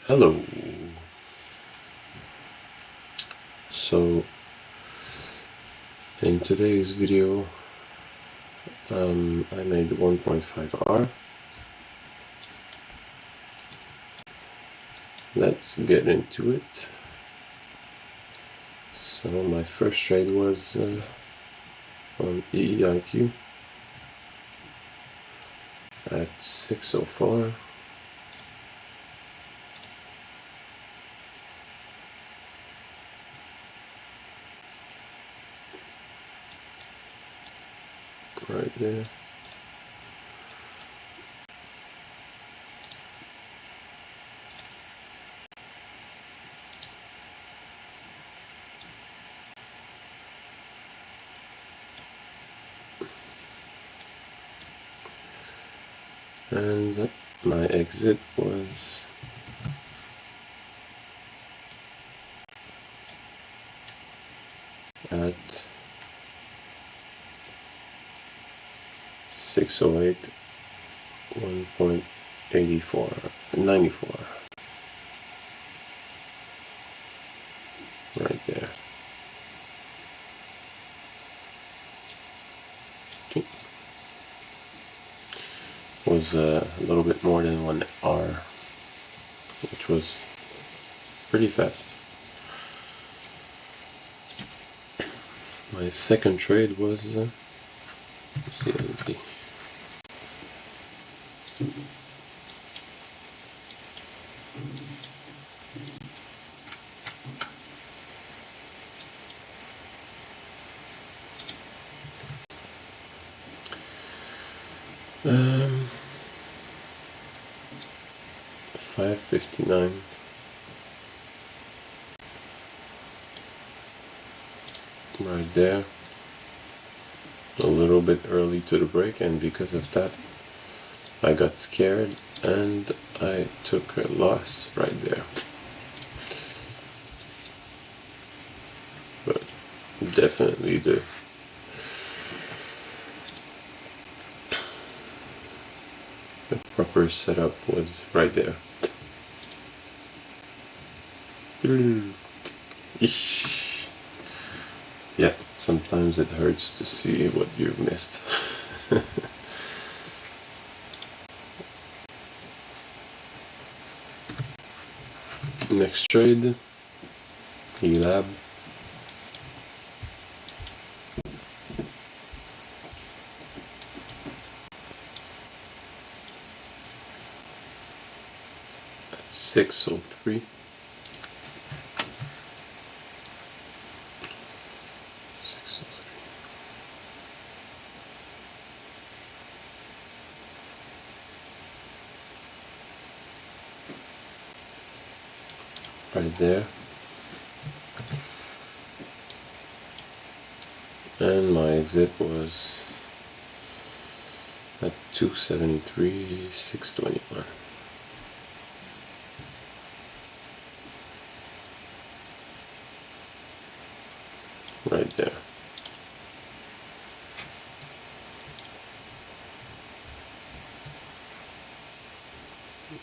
Hello. So in today's video I made 1.5R. Let's get into it. So my first trade was on EEIQ at 604. Right there. And my exit was at 608, 1.94. Right there. Was a little bit more than 1R, which was pretty fast. My second trade was ZNB. Um, 559. Right there. A little bit early to the break, and because of that I got scared and I took a loss right there. But definitely the proper setup was right there. Yeah, sometimes it hurts to see what you've missed. Next trade, ELAB. At 603. Right there. And my exit was at 273, 621. Right there.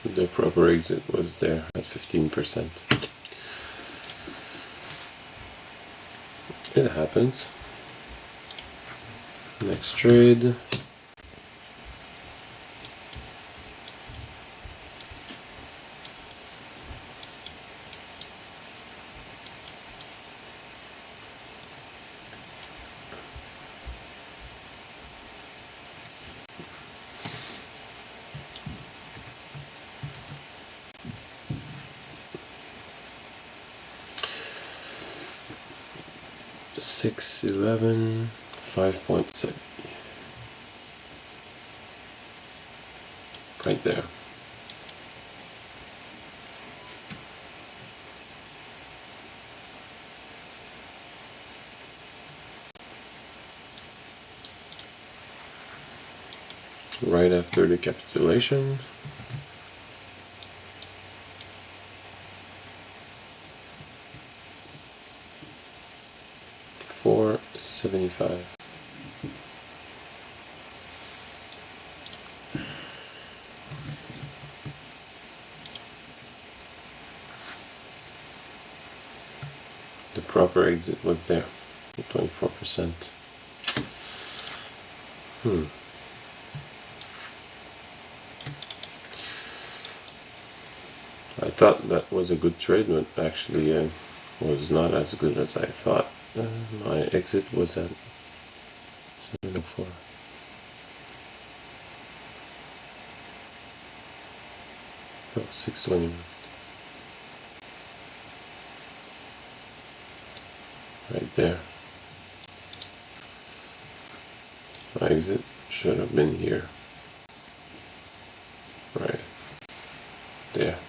The proper exit was there at 15%. It happens. Next trade. $6.11, 5.7. Right there. Right after the capitulation. $4.75. proper exit was there, 24%. I thought that was a good trade, but actually was not as good as I thought. My exit was at 704. Oh, 621. Right there. My exit should have been here. Right there.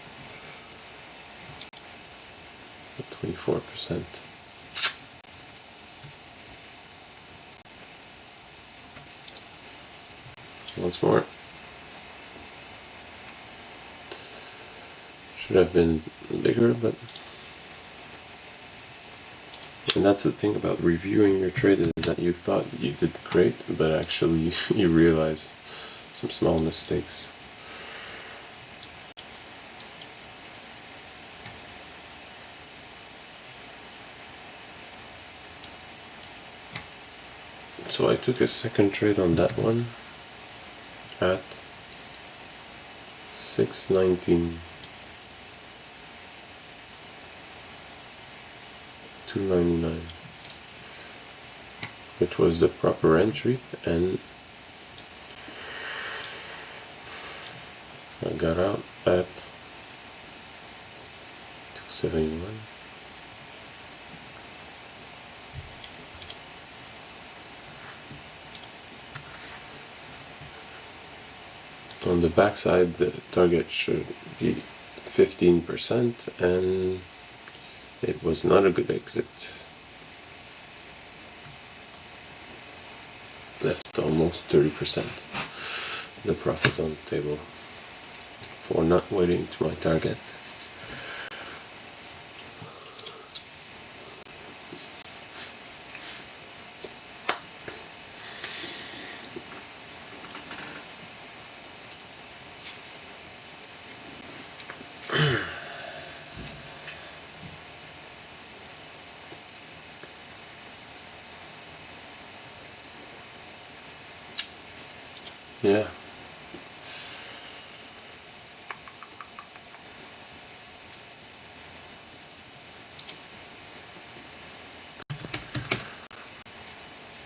At 24%. Once more. Should have been bigger, but and that's the thing about reviewing your trade, is that you thought you did great, but actually you realized some small mistakes. So I took a second trade on that one at 619. 299, which was the proper entry, and I got out at 271. On the backside, the target should be 15%, and it was not a good exit. Left almost 30% the profit on the table for not waiting to my target. Yeah.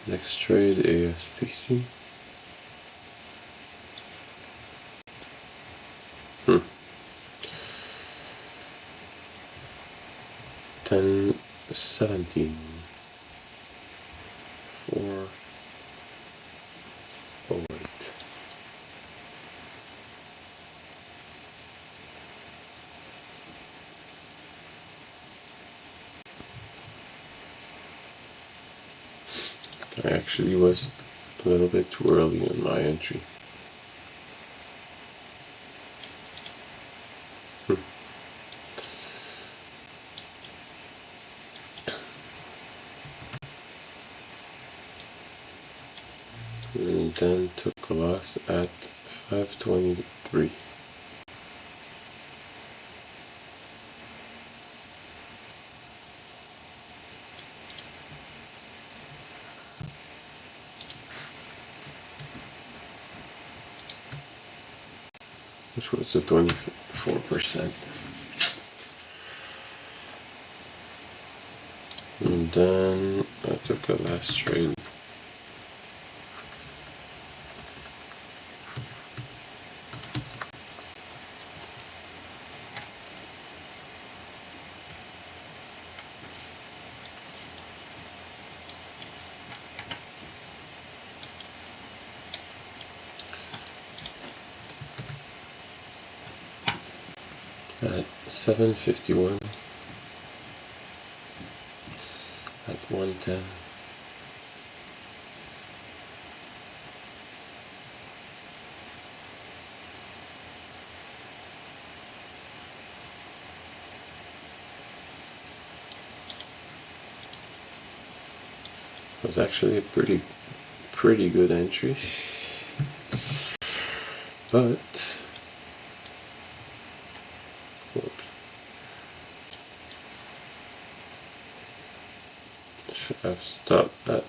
Next trade, ASTC. $10.17 for 08. I actually was a little bit too early in my entry. And then took a loss at 523. Which was a 24%. And then I took a last trade. At 751 at 110. It was actually a pretty good entry, but should have stopped at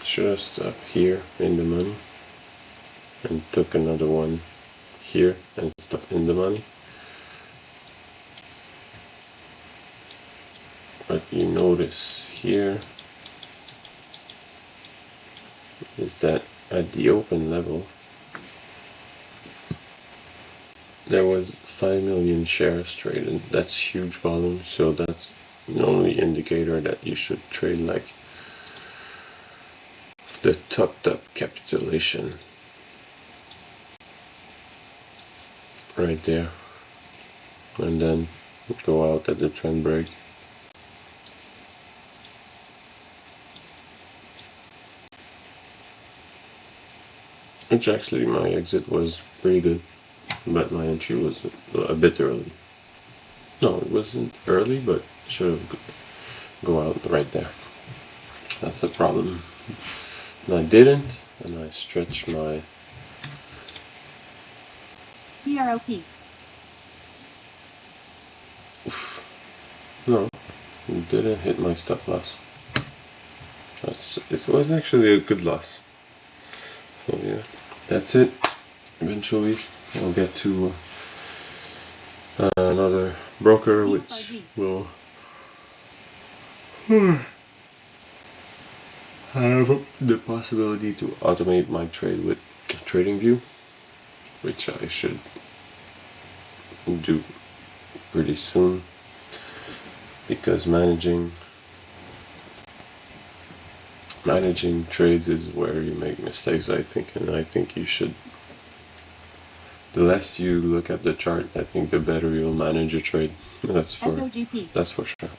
should have stopped here in the money and took another one here and stopped in the money. What you notice here is that at the open level there was 5 million shares traded. That's huge volume, so that's the only indicator that you should trade like the top capitulation right there, and then go out at the trend break. Which actually my exit was pretty good, but my entry was a bit early. No, it wasn't early, but should have go out right there. That's the problem. And I didn't, and I stretched my PROP. No, it didn't hit my stop loss. It was actually a good loss. So yeah, that's it. Eventually I'll get to another broker which will have the possibility to automate my trade with TradingView, which I should do pretty soon, because managing trades is where you make mistakes, I think, and I think you should, the less you look at the chart, I think the better you'll manage your trade. That's for sure.